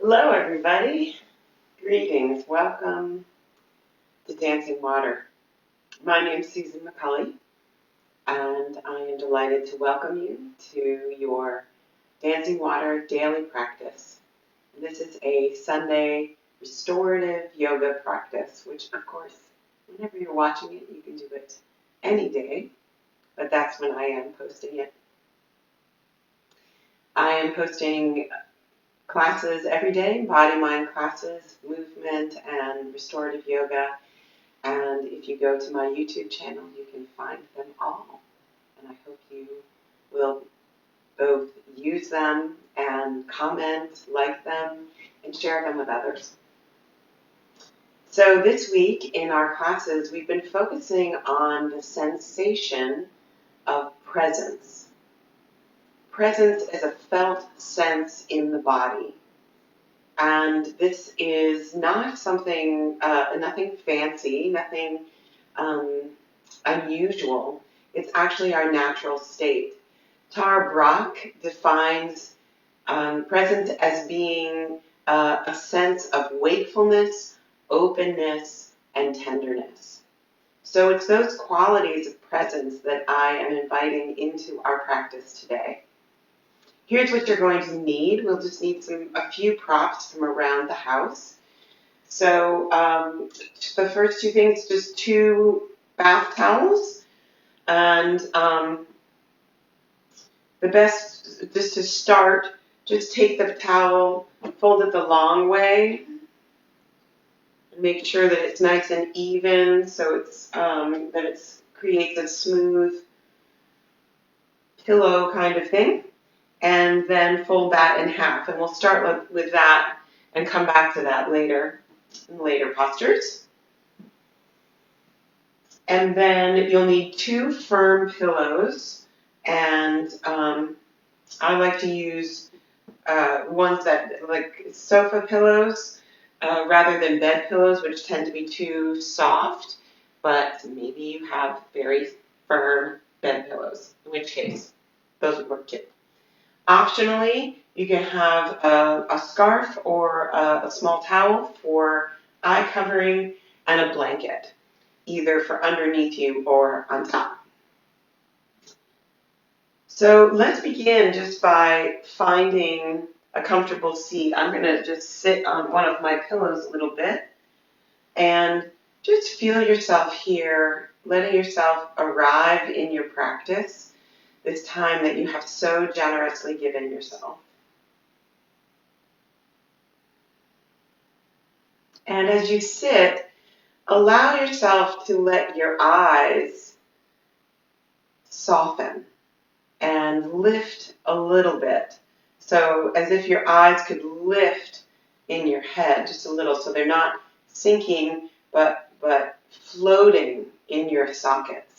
Hello, everybody. Greetings. Welcome to Dancing Water. My name is Susan McCulley, and I am delighted to welcome you to your Dancing Water daily practice. This is a Sunday restorative yoga practice, which, of course, whenever you're watching it, you can do it any day, but that's when I am posting it. I am posting classes every day, body-mind classes, movement, and restorative yoga. And if you go to my YouTube channel, you can find them all. And I hope you will both use them and comment, like them, and share them with others. So this week in our classes, we've been focusing on the sensation of presence. Presence is a felt sense in the body. And this is not something, nothing fancy, nothing unusual. It's actually our natural state. Tara Brach defines presence as being a sense of wakefulness, openness, and tenderness. So it's those qualities of presence that I am inviting into our practice today. Here's what you're going to need. We'll just need a few props from around the house. So the first two things, just 2 bath towels. And the best, just to start, just take the towel, fold it the long way, and make sure that it's nice and even, so it's that it creates a smooth pillow kind of thing. And then fold that in half. And we'll start with that and come back to that later in later postures. And then you'll need 2 firm pillows. And I like to use ones that like sofa pillows rather than bed pillows, which tend to be too soft. But maybe you have very firm bed pillows, in which case those would work too. Optionally, you can have a scarf or a small towel for eye covering and a blanket, either for underneath you or on top. So let's begin just by finding a comfortable seat. I'm going to just sit on one of my pillows a little bit and just feel yourself here, letting yourself arrive in your practice, this time that you have so generously given yourself. And as you sit, allow yourself to let your eyes soften and lift a little bit. So as if your eyes could lift in your head just a little, so they're not sinking but floating in your sockets.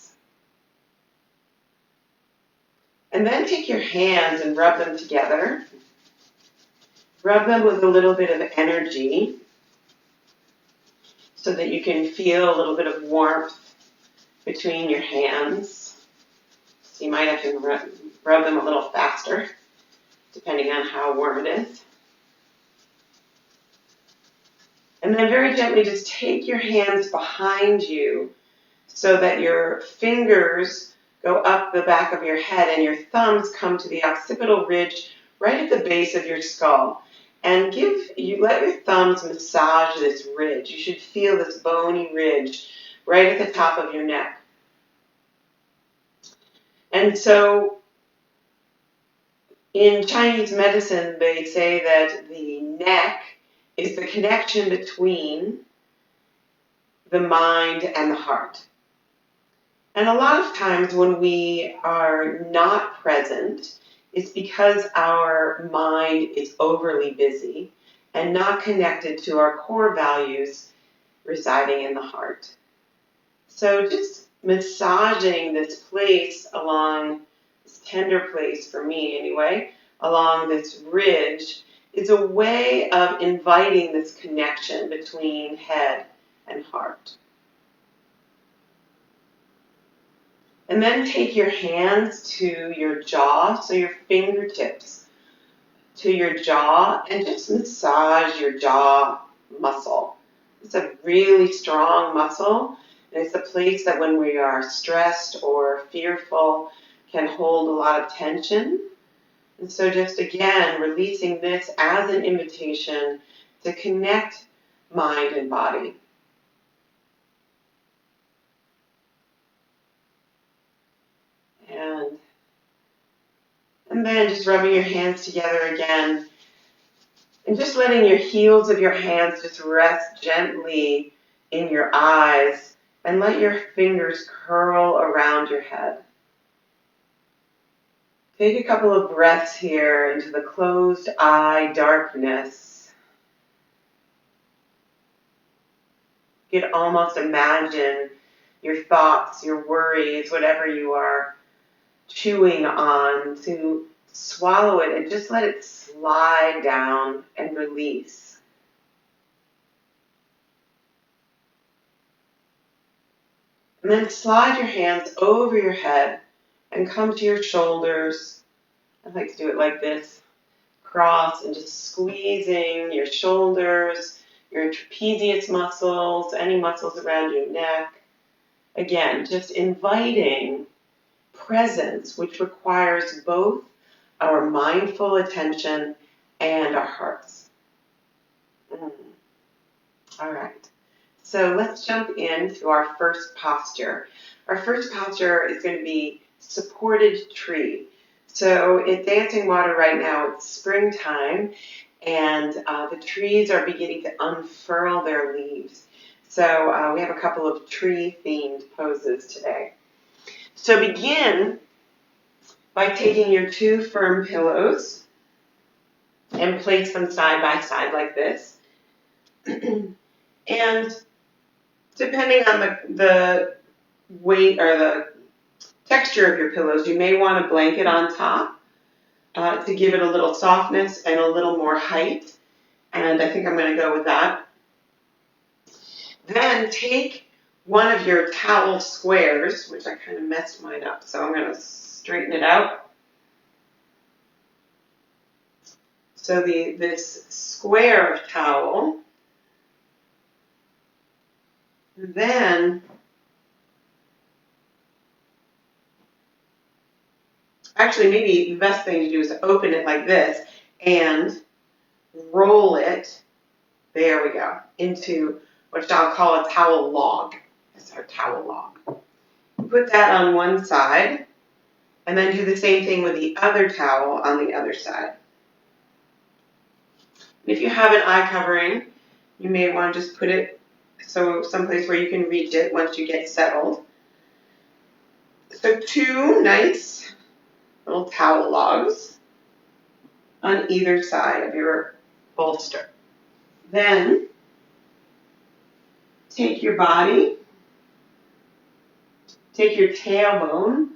And then take your hands and rub them together. Rub them with a little bit of energy so that you can feel a little bit of warmth between your hands. So you might have to rub them a little faster, depending on how warm it is. And then very gently just take your hands behind you so that your fingers go up the back of your head and your thumbs come to the occipital ridge right at the base of your skull. And let your thumbs massage this ridge. You should feel this bony ridge right at the top of your neck. And so in Chinese medicine, they say that the neck is the connection between the mind and the heart. And a lot of times when we are not present, it's because our mind is overly busy and not connected to our core values residing in the heart. So just massaging this place along, this tender place for me anyway, along this ridge is a way of inviting this connection between head and heart. And then take your hands to your jaw, so your fingertips to your jaw and just massage your jaw muscle. It's a really strong muscle, and it's a place that when we are stressed or fearful can hold a lot of tension. And so just again, releasing this as an invitation to connect mind and body. And then just rubbing your hands together again and just letting your heels of your hands just rest gently in your eyes and let your fingers curl around your head. Take a couple of breaths here into the closed eye darkness. You could almost imagine your thoughts, your worries, whatever you are chewing on, to swallow it and just let it slide down and release. And then slide your hands over your head and come to your shoulders. I like to do it like this. Cross and just squeezing your shoulders, your trapezius muscles, any muscles around your neck. Again, just inviting presence, which requires both our mindful attention and our hearts. All right. So let's jump into our first posture. Our first posture is going to be supported tree. So in Dancing Water right now, it's springtime, and the trees are beginning to unfurl their leaves. So we have a couple of tree-themed poses today. So begin by taking your two firm pillows and place them side by side like this. And depending on the weight or the texture of your pillows, you may want a blanket on top to give it a little softness and a little more height. And I think I'm going to go with that. Then take one of your towel squares, which I kind of messed mine up, so I'm going to straighten it out. So this square of towel, then actually maybe the best thing to do is to open it like this and roll it, there we go, into what I'll call a towel log. That's our towel log. Put that on one side, and then do the same thing with the other towel on the other side. And if you have an eye covering, you may want to just put it so someplace where you can reach it once you get settled. So two nice little towel logs on either side of your bolster. Then take your body, take your tailbone,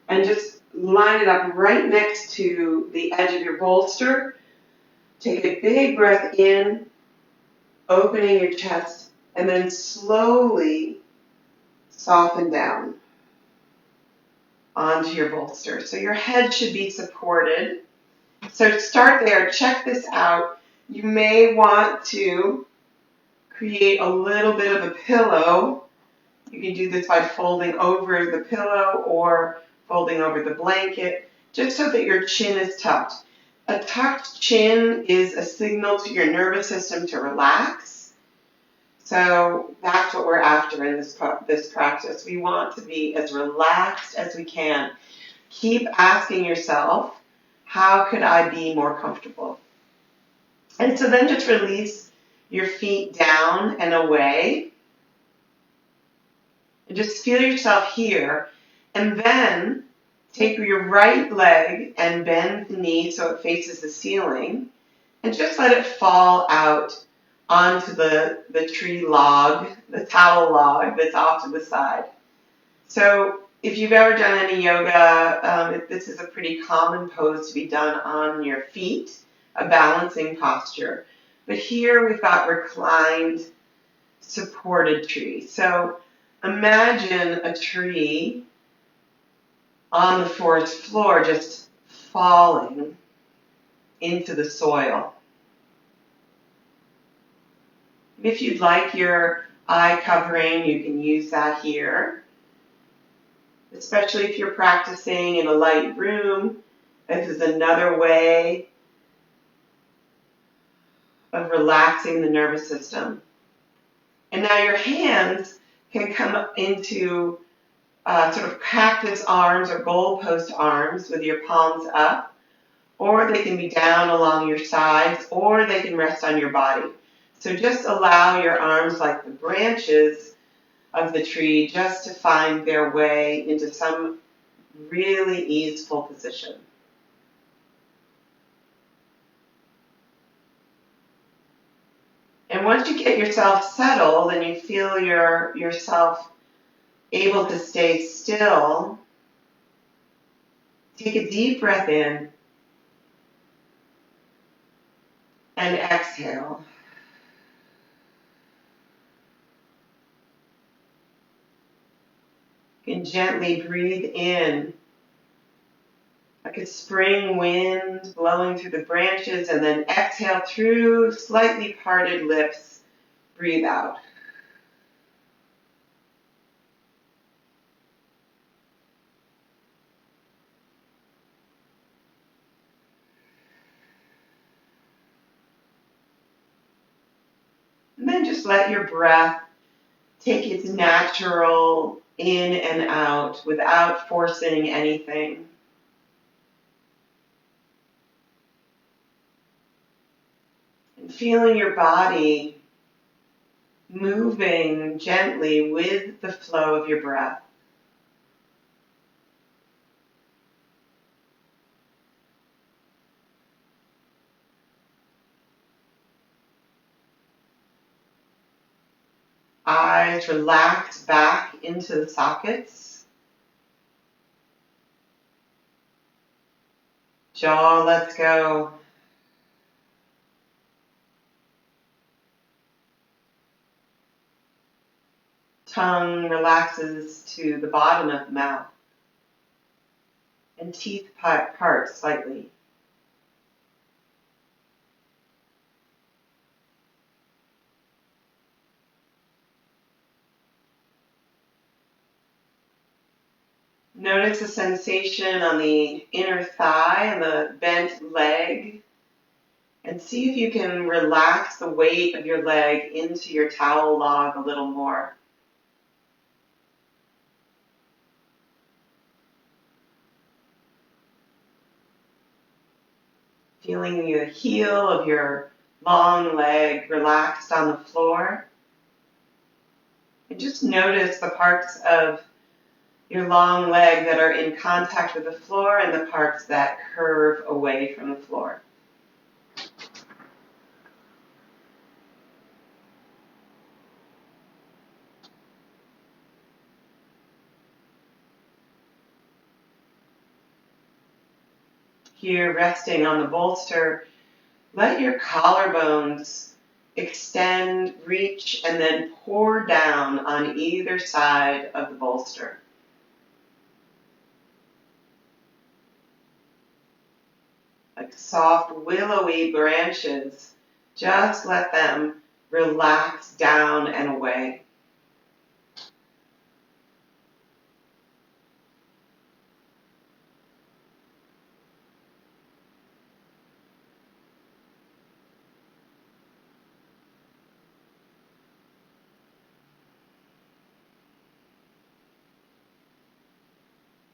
and just line it up right next to the edge of your bolster. Take a big breath in, opening your chest, and then slowly soften down onto your bolster. So your head should be supported. So start there, check this out. You may want to create a little bit of a pillow. You can do this by folding over the pillow or folding over the blanket, just so that your chin is tucked. A tucked chin is a signal to your nervous system to relax. So that's what we're after in this practice. We want to be as relaxed as we can. Keep asking yourself, how could I be more comfortable? And so then just release your feet down and away. And just feel yourself here. And then take your right leg and bend the knee so it faces the ceiling. And just let it fall out onto the tree log, the towel log that's off to the side. So if you've ever done any yoga, this is a pretty common pose to be done on your feet, a balancing posture. But here we've got reclined, supported tree. So imagine a tree on the forest floor just falling into the soil. If you'd like your eye covering, you can use that here, especially if you're practicing in a light room. This is another way of relaxing the nervous system. And now your hands can come up into sort of cactus arms or goalpost arms with your palms up, or they can be down along your sides, or they can rest on your body. So just allow your arms like the branches of the tree just to find their way into some really easeful position. And once you get yourself settled and you feel yourself able to stay still, take a deep breath in and exhale. You can gently breathe in like a spring wind blowing through the branches, and then exhale through slightly parted lips. Breathe out. And then just let your breath take its natural in and out without forcing anything. And feeling your body moving gently with the flow of your breath. Eyes relaxed back into the sockets. Jaw lets go. Tongue relaxes to the bottom of the mouth. And teeth part slightly. Notice the sensation on the inner thigh and the bent leg, and see if you can relax the weight of your leg into your towel log a little more. Feeling the heel of your long leg relaxed on the floor. And just notice the parts of your long leg that are in contact with the floor and the parts that curve away from the floor. Here, resting on the bolster, let your collarbones extend, reach, and then pour down on either side of the bolster. Like soft, willowy branches, just let them relax down and away.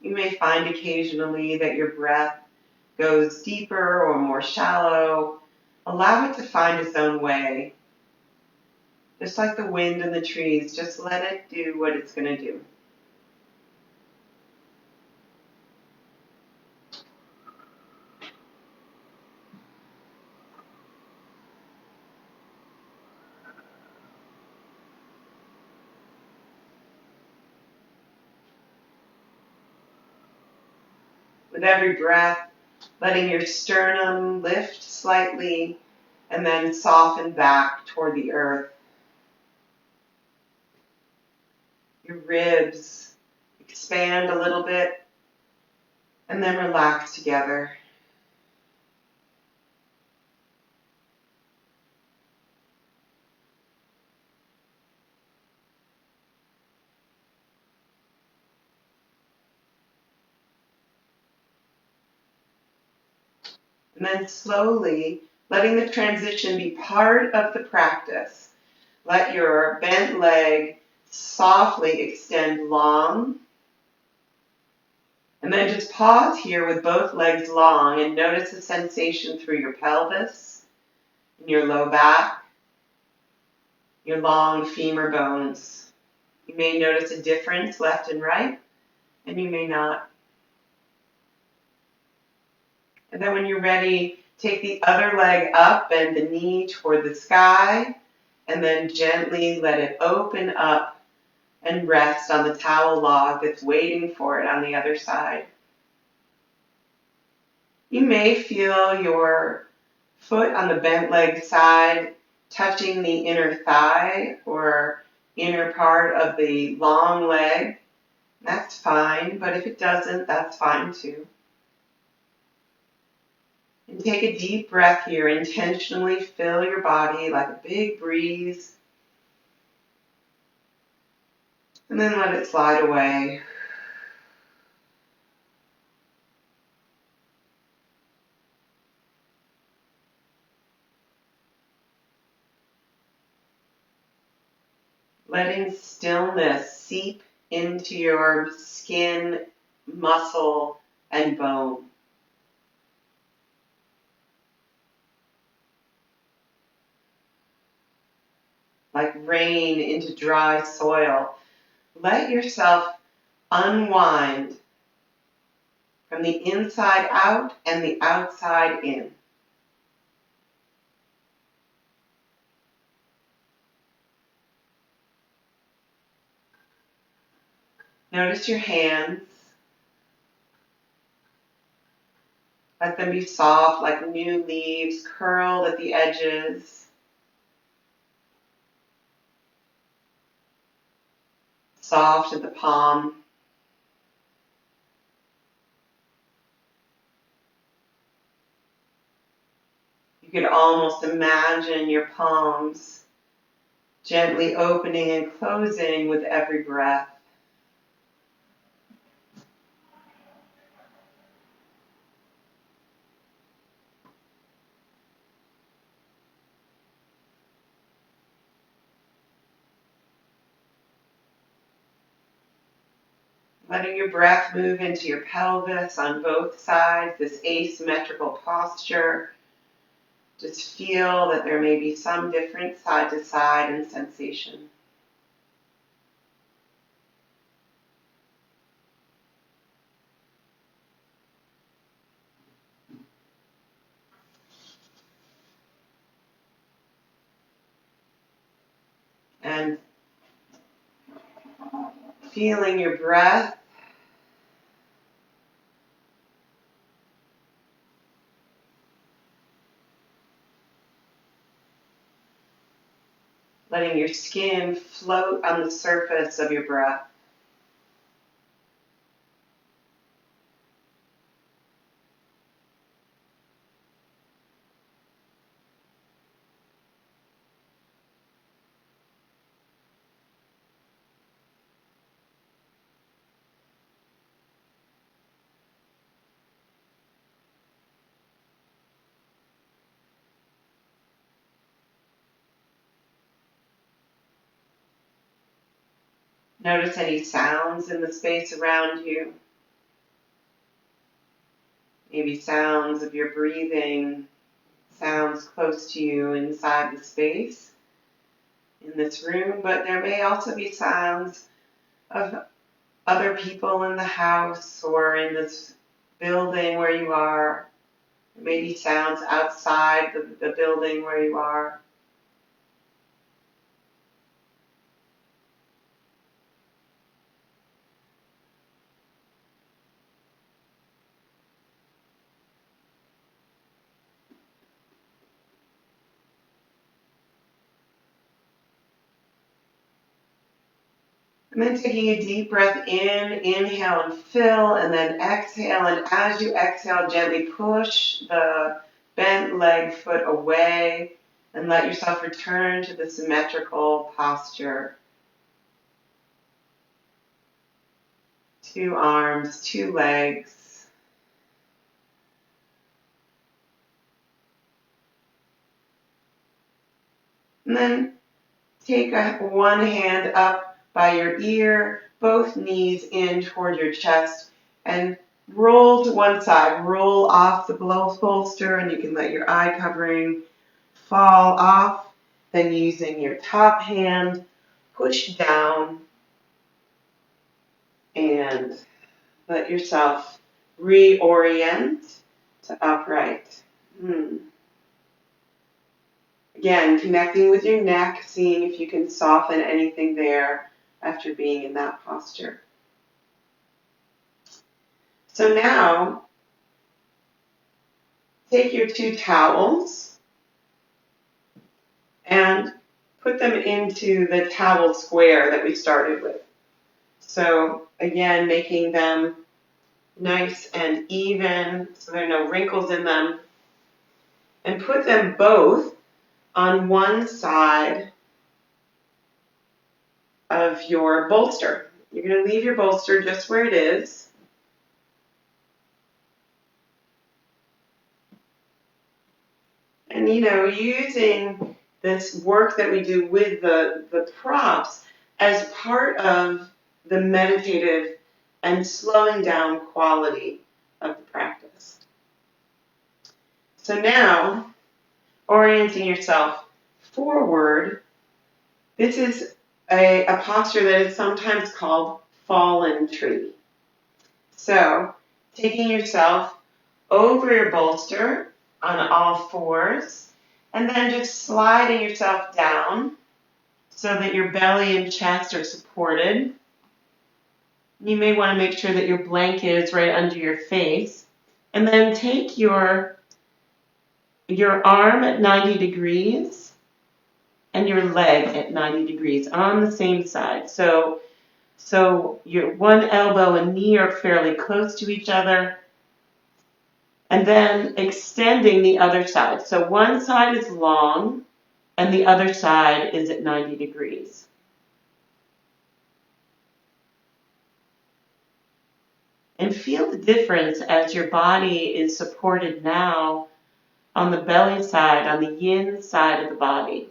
You may find occasionally that your breath goes deeper or more shallow. Allow it to find its own way. Just like the wind in the trees, just let it do what it's going to do. With every breath, letting your sternum lift slightly and then soften back toward the earth. Your ribs expand a little bit and then relax together. And then slowly letting the transition be part of the practice. Let your bent leg softly extend long. And then just pause here with both legs long and notice the sensation through your pelvis, in your low back, your long femur bones. You may notice a difference left and right, and you may not. And then when you're ready, take the other leg up, bend the knee toward the sky, and then gently let it open up and rest on the towel log that's waiting for it on the other side. You may feel your foot on the bent leg side touching the inner thigh or inner part of the long leg. That's fine, but if it doesn't, that's fine too. And take a deep breath here. Intentionally fill your body like a big breeze. And then let it slide away. Letting stillness seep into your skin, muscle, and bone. Like rain into dry soil. Let yourself unwind from the inside out and the outside in. Notice your hands. Let them be soft like new leaves, curled at the edges. Soft at the palm. You could almost imagine your palms gently opening and closing with every breath. Letting your breath move into your pelvis on both sides, this asymmetrical posture. Just feel that there may be some difference side to side in sensation. And feeling your breath. Letting your skin float on the surface of your breath. Notice any sounds in the space around you. Maybe sounds of your breathing, sounds close to you inside the space in this room, but there may also be sounds of other people in the house or in this building where you are. Maybe sounds outside the building where you are. And then taking a deep breath in, inhale and fill, and then exhale. And as you exhale, gently push the bent leg foot away and let yourself return to the symmetrical posture. 2 arms, 2 legs. And then take one hand up by your ear, both knees in toward your chest, and roll to one side. Roll off the bolster, and you can let your eye covering fall off. Then using your top hand, push down and let yourself reorient to upright. Again, connecting with your neck, seeing if you can soften anything there after being in that posture. So now, take your 2 towels and put them into the towel square that we started with. So again, making them nice and even so there are no wrinkles in them. And put them both on one side of your bolster. You're going to leave your bolster just where it is. And, using this work that we do with the props as part of the meditative and slowing down quality of the practice. So now, orienting yourself forward, this is a posture that is sometimes called fallen tree. So, taking yourself over your bolster on all fours, and then just sliding yourself down so that your belly and chest are supported. You may want to make sure that your blanket is right under your face. And then take your arm at 90 degrees and your leg at 90 degrees on the same side. So your one elbow and knee are fairly close to each other. And then extending the other side. So one side is long and the other side is at 90 degrees. And feel the difference as your body is supported now on the belly side, on the yin side of the body.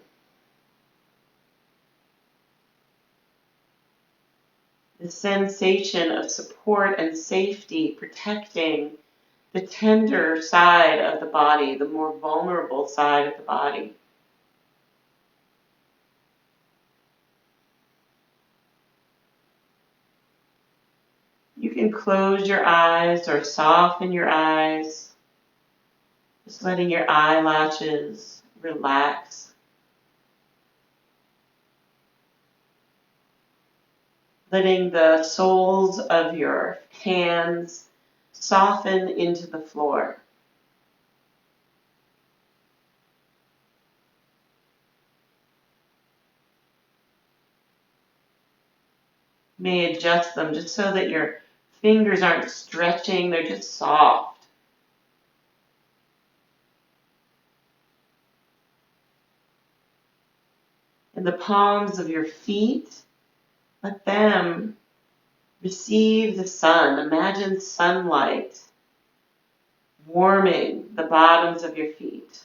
The sensation of support and safety, protecting the tender side of the body, the more vulnerable side of the body. You can close your eyes or soften your eyes, just letting your eyelashes relax. Letting the soles of your hands soften into the floor. You may adjust them just so that your fingers aren't stretching, they're just soft. And the palms of your feet, let them receive the sun. Imagine sunlight warming the bottoms of your feet.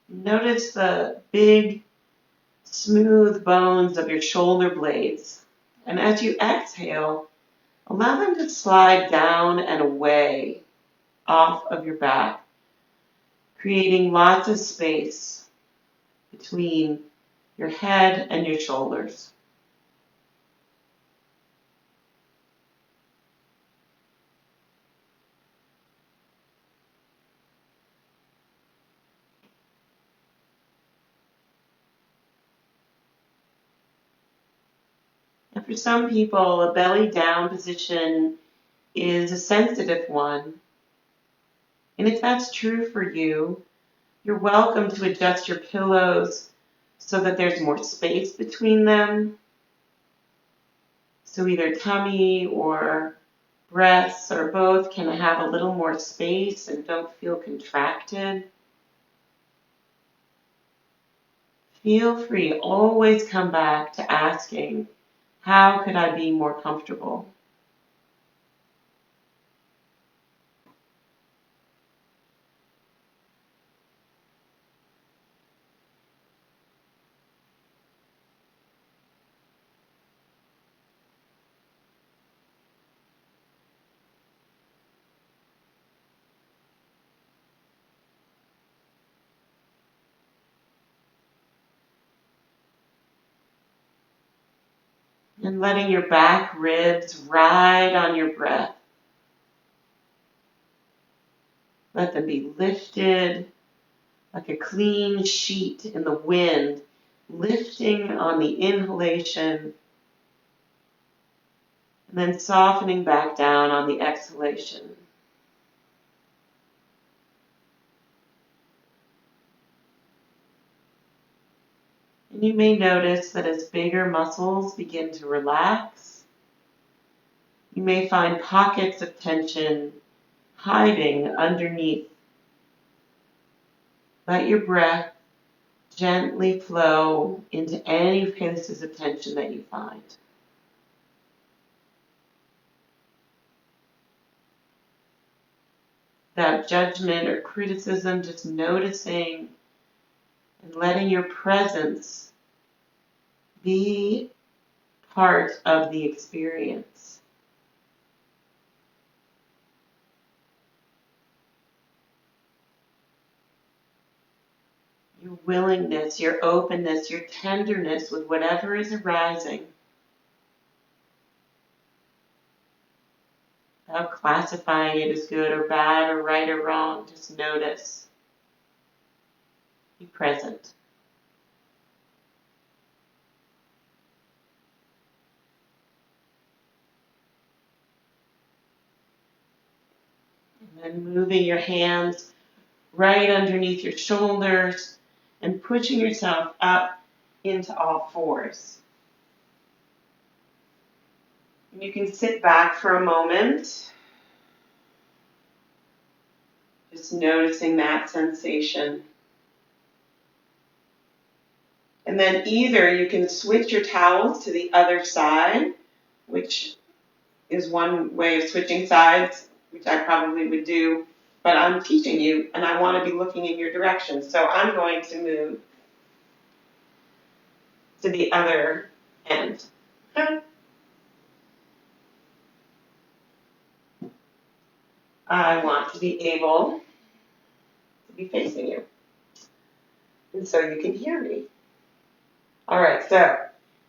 Notice the big, smooth bones of your shoulder blades. And as you exhale, allow them to slide down and away off of your back, creating lots of space between your head and your shoulders. And for some people, a belly down position is a sensitive one. And if that's true for you, you're welcome to adjust your pillows so that there's more space between them. So either tummy or breaths or both can have a little more space and don't feel contracted, feel free to always come back to asking, how could I be more comfortable? And letting your back ribs ride on your breath. Let them be lifted like a clean sheet in the wind, lifting on the inhalation and then softening back down on the exhalation. And you may notice that as bigger muscles begin to relax, you may find pockets of tension hiding underneath. Let your breath gently flow into any places of tension that you find. Without judgment or criticism, just noticing and letting your presence be part of the experience. Your willingness, your openness, your tenderness with whatever is arising. Without classifying it as good or bad or right or wrong, just notice. Be present. And then moving your hands right underneath your shoulders and pushing yourself up into all fours. And you can sit back for a moment, just noticing that sensation. And then either you can switch your towels to the other side, which is one way of switching sides, which I probably would do, but I'm teaching you and I want to be looking in your direction. So I'm going to move to the other end. I want to be able to be facing you. And so you can hear me. All right, so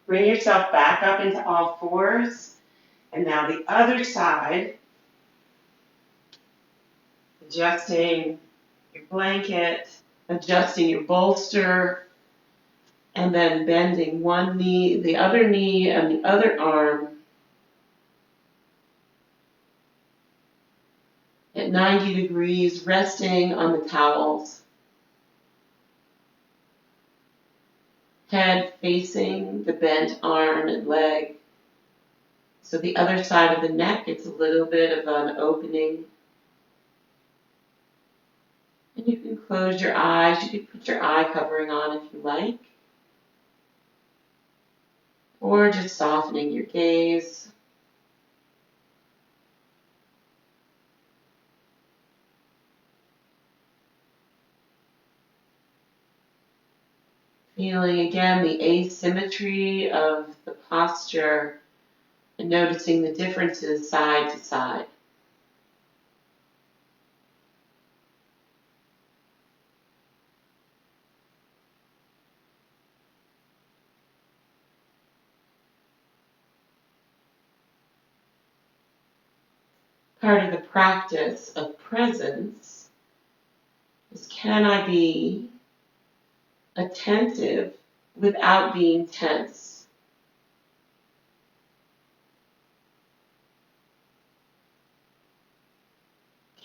bring yourself back up into all fours. And now the other side, adjusting your blanket, adjusting your bolster, and then bending one knee, the other knee, and the other arm at 90 degrees, resting on the towels. Head facing the bent arm and leg. So the other side of the neck, it's a little bit of an opening. And you can close your eyes. You can put your eye covering on if you like. Or just softening your gaze. Feeling again the asymmetry of the posture and noticing the differences side to side. Part of the practice of presence is, can I be attentive without being tense?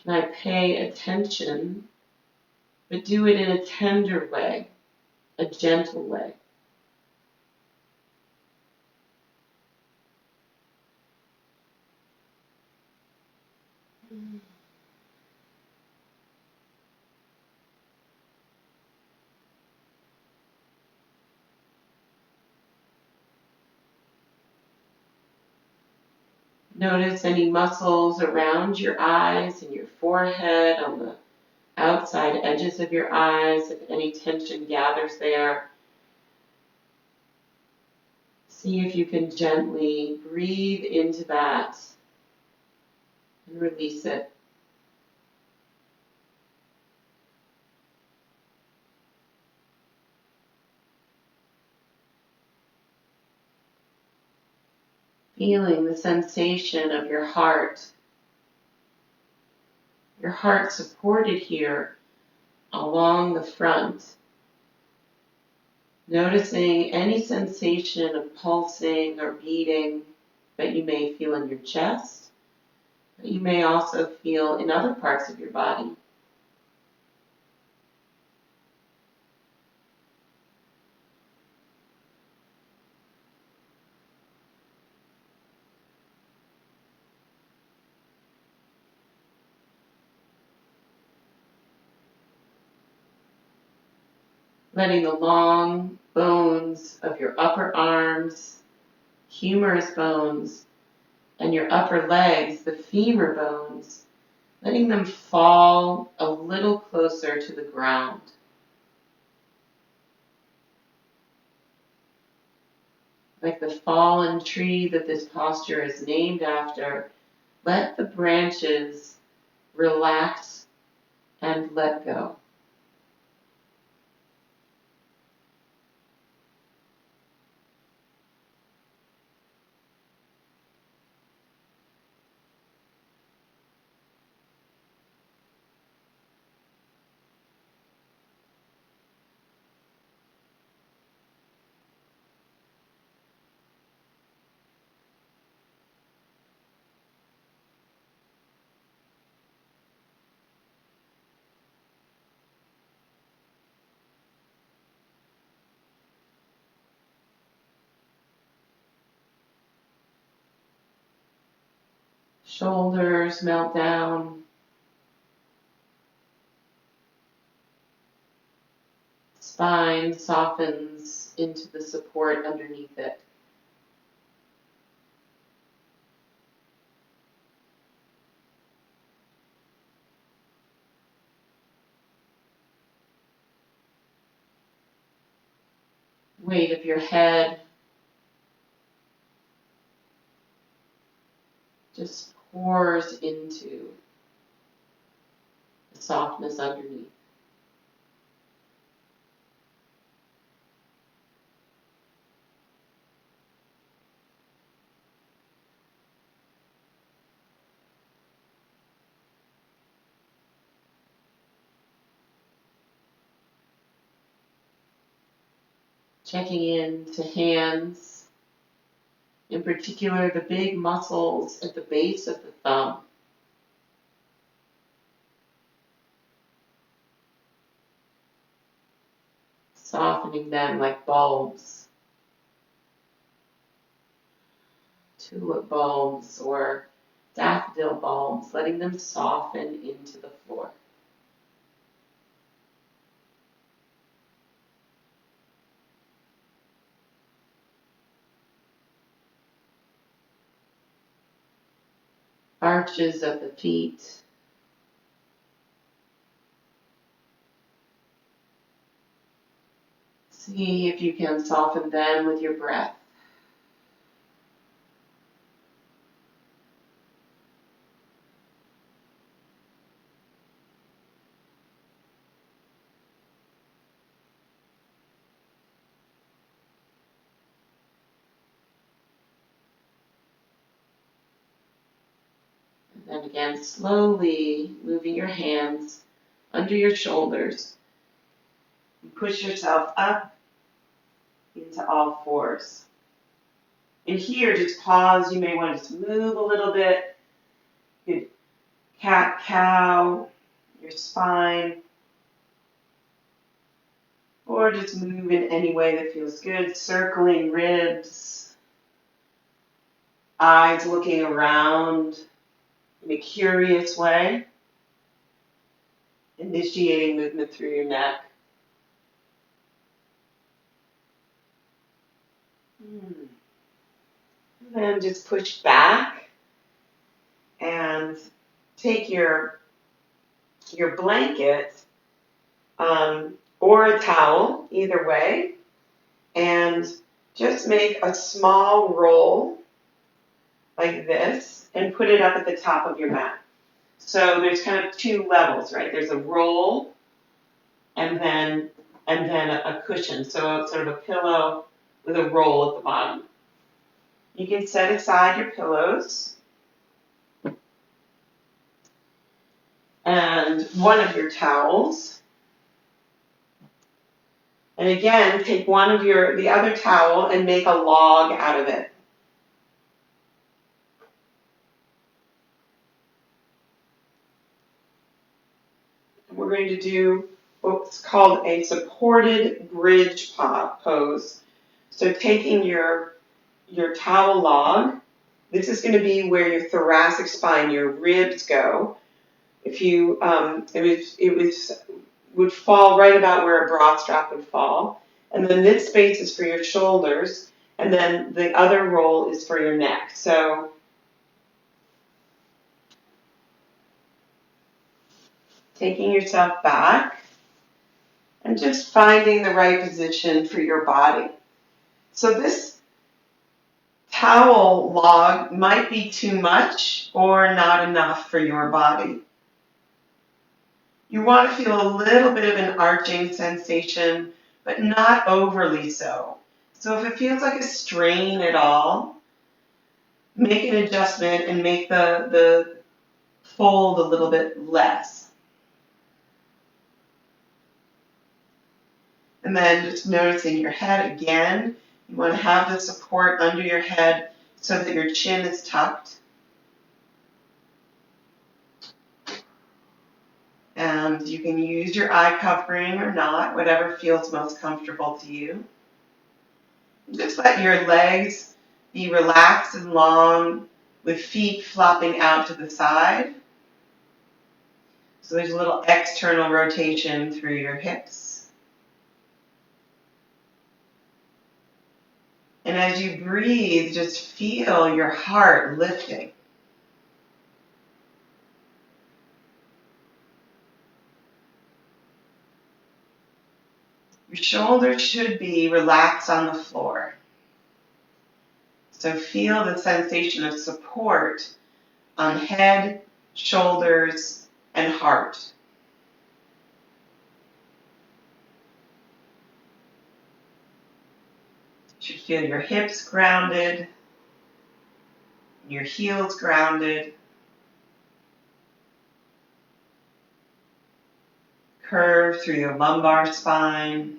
Can I pay attention, but do it in a tender way, a gentle way? Notice any muscles around your eyes and your forehead, on the outside edges of your eyes, if any tension gathers there. See if you can gently breathe into that and release it. Feeling the sensation of your heart supported here along the front. Noticing any sensation of pulsing or beating that you may feel in your chest, that you may also feel in other parts of your body. Letting the long bones of your upper arms, humerus bones, and your upper legs, the femur bones, letting them fall a little closer to the ground. Like the fallen tree that this posture is named after, let the branches relax and let go. Shoulders melt down. Spine softens into the support underneath it. Weight of your head just pours into the softness underneath. Checking in to hands, in particular the big muscles at the base of the thumb. Softening them like bulbs, tulip bulbs or daffodil bulbs, letting them soften into the floor. Arches of the feet. See if you can soften them with your breath. And then again, slowly moving your hands under your shoulders. Push yourself up into all fours. And here, just pause. You may want to move a little bit. Good cat, cow, your spine. Or just move in any way that feels good. Circling ribs. Eyes looking around in a curious way, initiating movement through your neck. And then just push back and take your blanket or a towel, either way, and just make a small roll like this and put it up at the top of your mat. So there's kind of two levels, right? There's a roll and then a cushion. So it's sort of a pillow with a roll at the bottom. You can set aside your pillows and one of your towels. And again, take the other towel and make a log out of it. And we're going to do what's called a supported bridge pose. So taking your towel log, this is going to be where your thoracic spine, your ribs go. If you, would fall right about where a bra strap would fall. And then this space is for your shoulders, and then the other roll is for your neck. So taking yourself back and just finding the right position for your body. So this towel log might be too much or not enough for your body. You want to feel a little bit of an arching sensation, but not overly so. So if it feels like a strain at all, make an adjustment and make the fold a little bit less. And then just noticing your head again. You want to have the support under your head so that your chin is tucked. And you can use your eye covering or not, whatever feels most comfortable to you. Just let your legs be relaxed and long with feet flopping out to the side. So there's a little external rotation through your hips. And as you breathe, just feel your heart lifting. Your shoulders should be relaxed on the floor. So feel the sensation of support on head, shoulders, and heart. You should feel your hips grounded, your heels grounded, curve through your lumbar spine.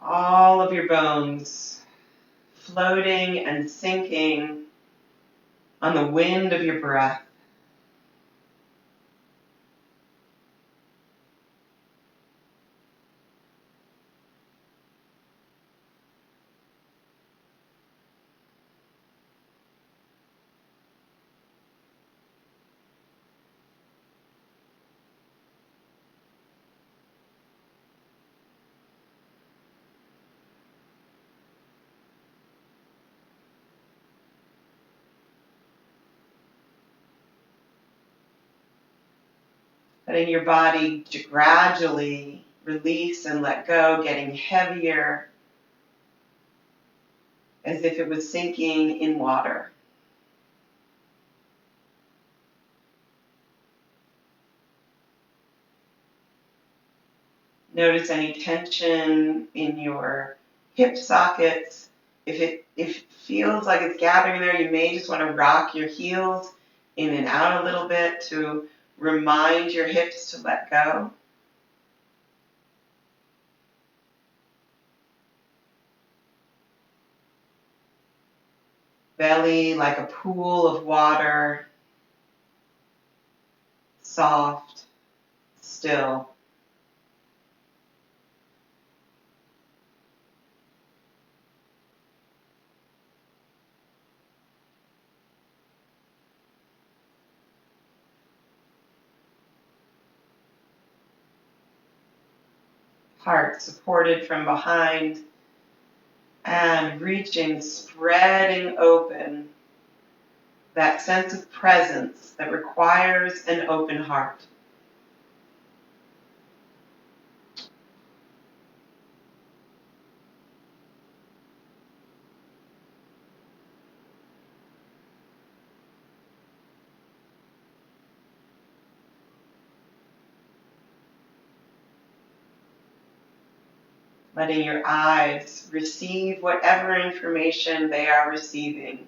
All of your bones floating and sinking on the wind of your breath. Letting your body gradually release and let go, getting heavier as if it was sinking in water. Notice any tension in your hip sockets. If it feels like it's gathering there, you may just want to rock your heels in and out a little bit to remind your hips to let go. Belly like a pool of water, soft, still. heart supported from behind and reaching, spreading open that sense of presence that requires an open heart. Letting your eyes receive whatever information they are receiving,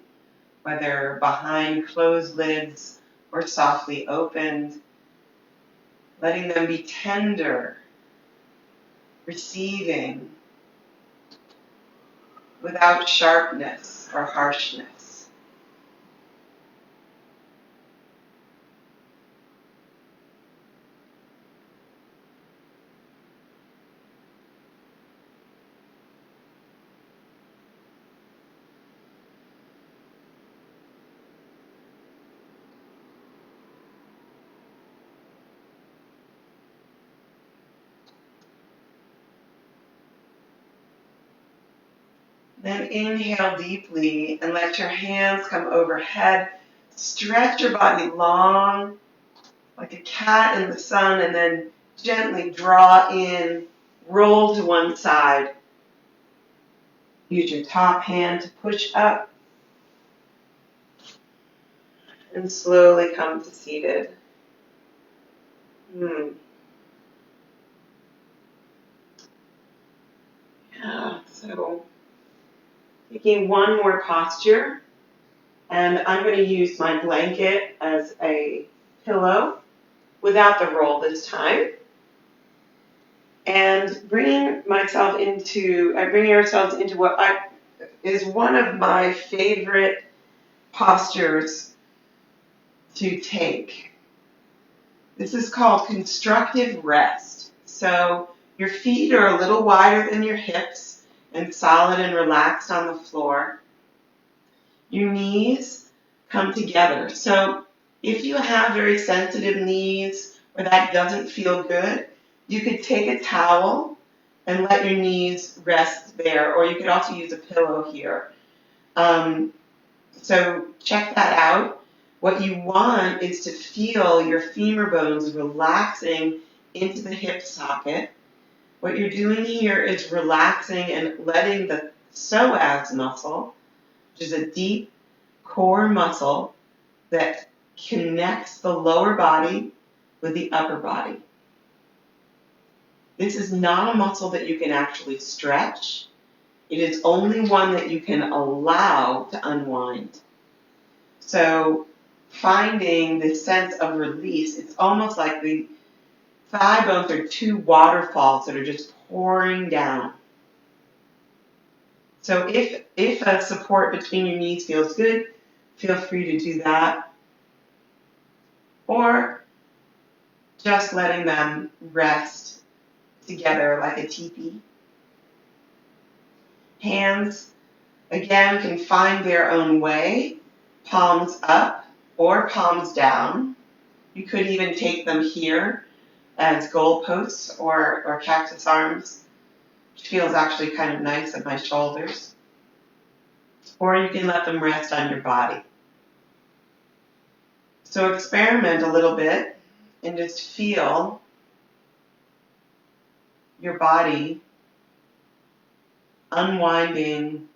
whether behind closed lids or softly opened. Letting them be tender, receiving without sharpness or harshness. Then inhale deeply and let your hands come overhead. Stretch your body long, like a cat in the sun, and then gently draw in, roll to one side. Use your top hand to push up and slowly come to seated. Yeah, so taking one more posture, and I'm going to use my blanket as a pillow without the roll this time. And bringing ourselves into what is one of my favorite postures to take. This is called constructive rest. So your feet are a little wider than your hips and solid and relaxed on the floor. Your knees come together. So if you have very sensitive knees or that doesn't feel good, you could take a towel and let your knees rest there, or you could also use a pillow here. So check that out. What you want is to feel your femur bones relaxing into the hip socket. What you're doing here is relaxing and letting the psoas muscle, which is a deep core muscle that connects the lower body with the upper body. This is not a muscle that you can actually stretch. It is only one that you can allow to unwind. So finding this sense of release, it's almost like the thigh bones are two waterfalls that are just pouring down. So if a support between your knees feels good, feel free to do that. Or just letting them rest together like a teepee. Hands, again, can find their own way, palms up or palms down. You could even take them here as goalposts or cactus arms, which feels actually kind of nice at my shoulders. Or you can let them rest on your body. So experiment a little bit and just feel your body unwinding,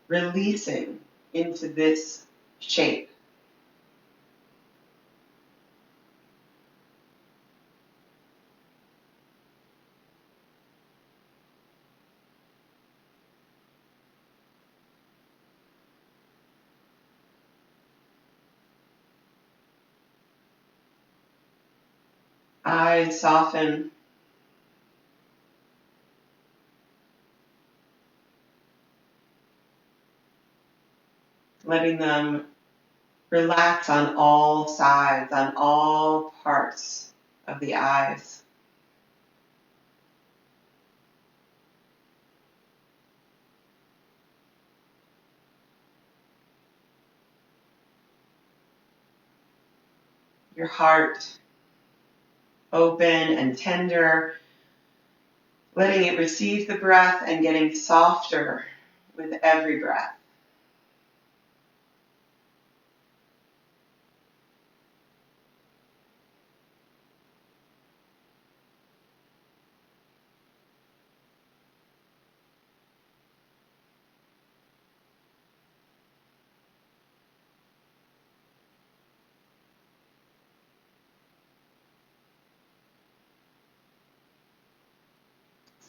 releasing into this shape. Eyes soften. Letting them relax on all sides, on all parts of the eyes. Your heart open and tender, letting it receive the breath and getting softer with every breath.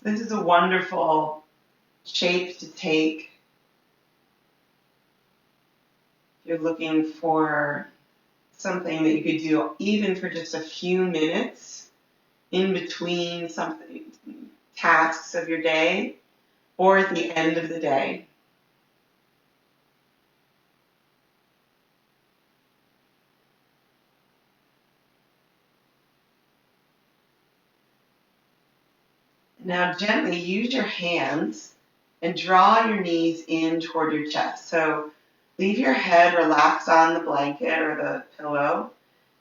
This is a wonderful shape to take if you're looking for something that you could do even for just a few minutes in between something tasks of your day or at the end of the day. Now gently use your hands and draw your knees in toward your chest. So leave your head relaxed on the blanket or the pillow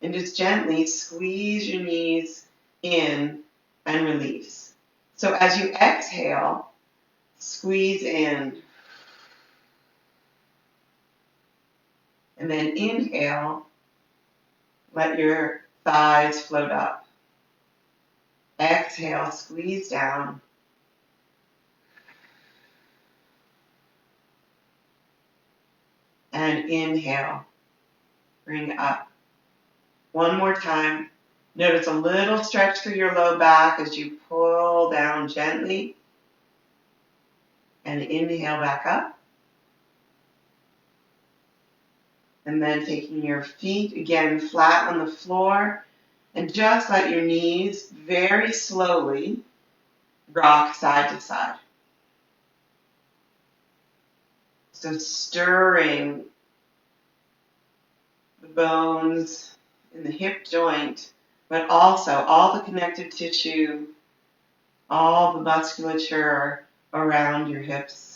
and just gently squeeze your knees in and release. So as you exhale, squeeze in. And then inhale, let your thighs float up. Exhale, squeeze down. And inhale, bring up. One more time. Notice a little stretch through your low back as you pull down gently. And inhale back up. And then taking your feet again flat on the floor. And just let your knees very slowly rock side to side. So stirring the bones in the hip joint, but also all the connective tissue, all the musculature around your hips.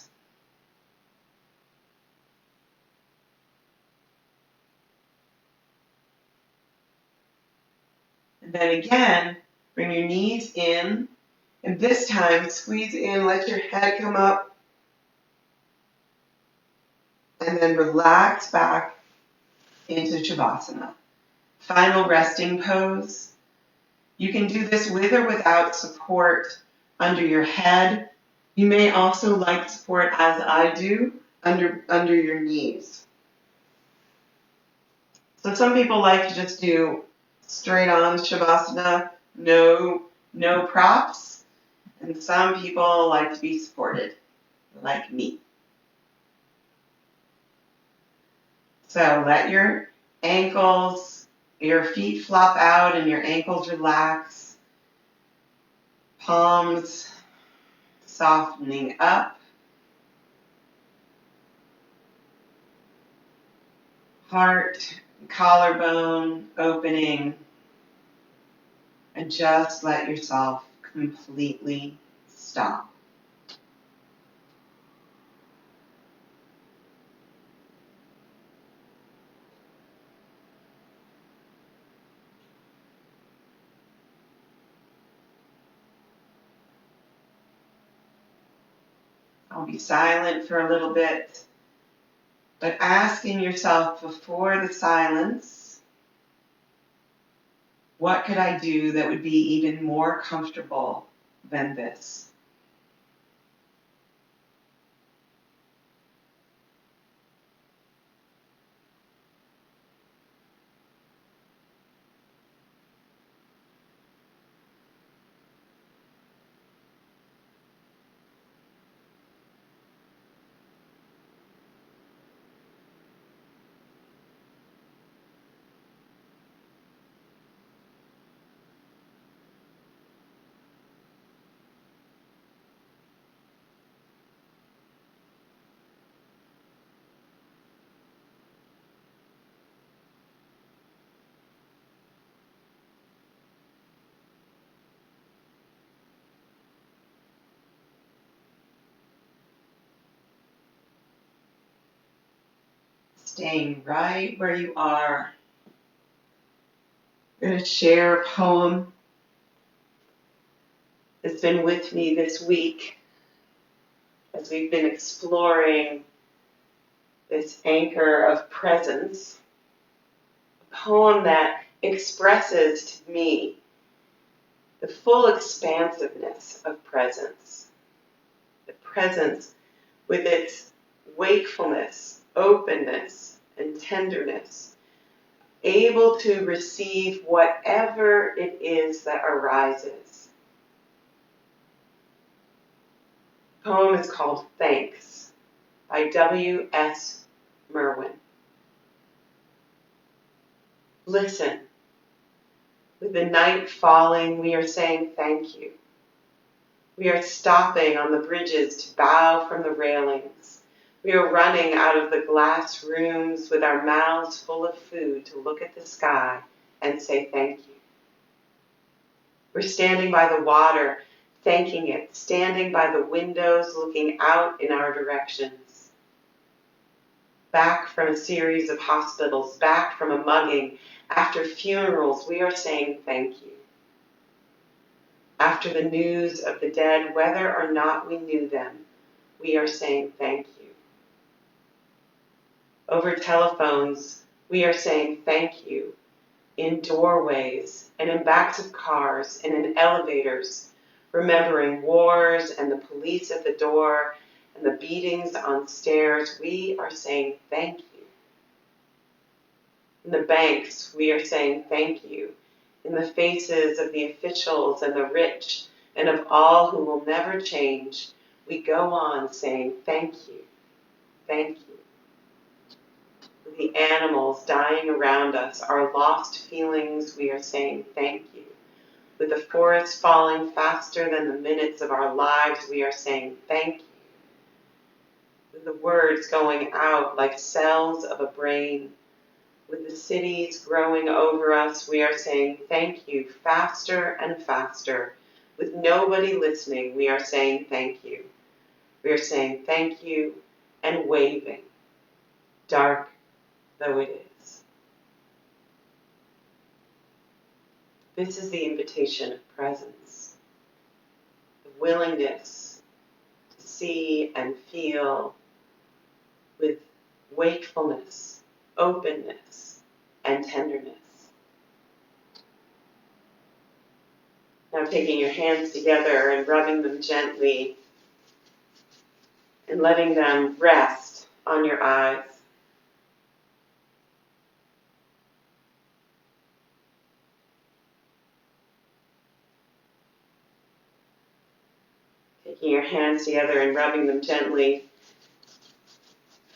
And then again, bring your knees in, and this time squeeze in, let your head come up, and then relax back into Shavasana. Final resting pose. You can do this with or without support under your head. You may also like support, as I do, under your knees. So some people like to just do straight on Shavasana, no props. And some people like to be supported, like me. So let your feet flop out and your ankles relax. Palms softening up. Heart, collarbone opening. And just let yourself completely stop. I'll be silent for a little bit, but asking yourself before the silence, what could I do that would be even more comfortable than this? Staying right where you are. I'm going to share a poem has been with me this week as we've been exploring this anchor of presence, a poem that expresses to me the full expansiveness of presence. The presence with its wakefulness, openness, and tenderness, able to receive whatever it is that arises. The poem is called Thanks by W.S. Merwin. Listen. With the night falling, we are saying thank you. We are stopping on the bridges to bow from the railings. We are running out of the glass rooms with our mouths full of food to look at the sky and say thank you. We're standing by the water, thanking it, standing by the windows, looking out in our directions. Back from a series of hospitals, back from a mugging, after funerals, we are saying thank you. After the news of the dead, whether or not we knew them, we are saying thank you. Over telephones, we are saying thank you. In doorways, and in backs of cars, and in elevators, remembering wars and the police at the door, and the beatings on stairs, we are saying thank you. In the banks, we are saying thank you. In the faces of the officials and the rich, and of all who will never change, we go on saying thank you, thank you. With the animals dying around us, our lost feelings, we are saying thank you. With the forest falling faster than the minutes of our lives, we are saying thank you. With the words going out like cells of a brain, with the cities growing over us, we are saying thank you faster and faster. With nobody listening, we are saying thank you. We are saying thank you and waving, dark though it is. This is the invitation of presence, the willingness to see and feel with wakefulness, openness, and tenderness. Now taking your hands together and rubbing them gently and letting them rest on your eyes. Taking your hands together and rubbing them gently,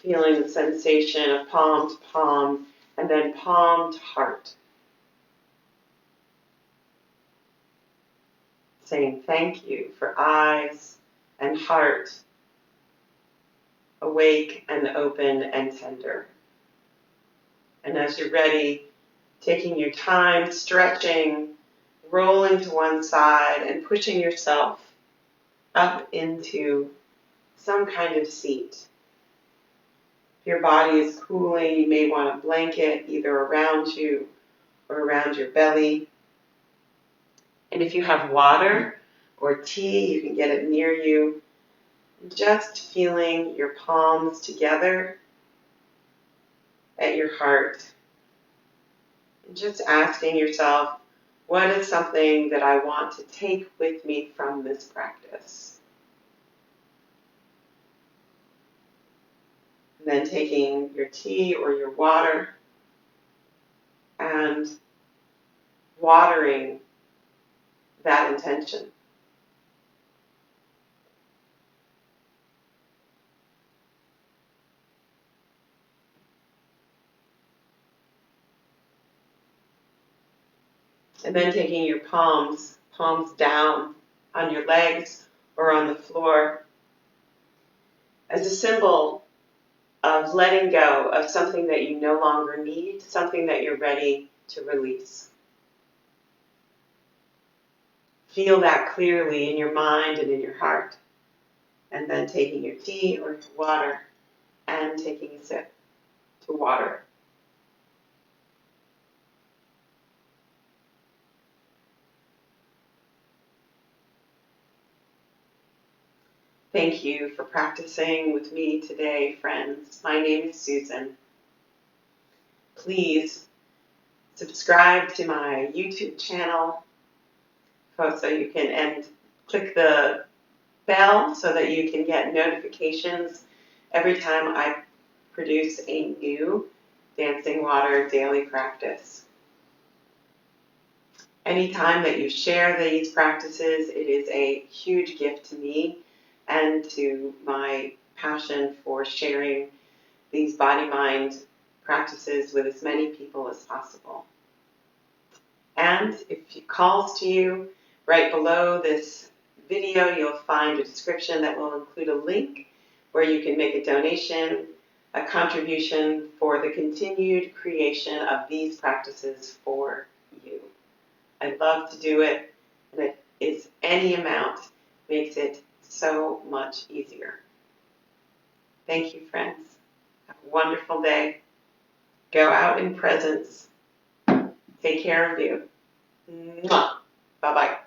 feeling the sensation of palm to palm and then palm to heart. Saying thank you for eyes and heart, awake and open and tender. And as you're ready, taking your time, stretching, rolling to one side and pushing yourself up into some kind of seat. If your body is cooling, you may want a blanket either around you or around your belly. And if you have water or tea, you can get it near you. Just feeling your palms together at your heart. And just asking yourself, what is something that I want to take with me from this practice? And then taking your tea or your water and watering that intention. And then taking your palms down on your legs or on the floor as a symbol of letting go of something that you no longer need, something that you're ready to release. Feel that clearly in your mind and in your heart. And then taking your tea or your water and taking a sip to water. Thank you for practicing with me today, friends. My name is Susan. Please subscribe to my YouTube channel so you can, and click the bell so that you can get notifications every time I produce a new Dancing Water daily practice. Anytime that you share these practices, it is a huge gift to me and to my passion for sharing these body-mind practices with as many people as possible. And if it calls to you, right below this video, you'll find a description that will include a link where you can make a donation, a contribution for the continued creation of these practices for you. I love to do it, and it is any amount makes it so much easier. Thank you, friends. Have a wonderful day. Go out in presence. Take care of you. Mwah. Bye-bye.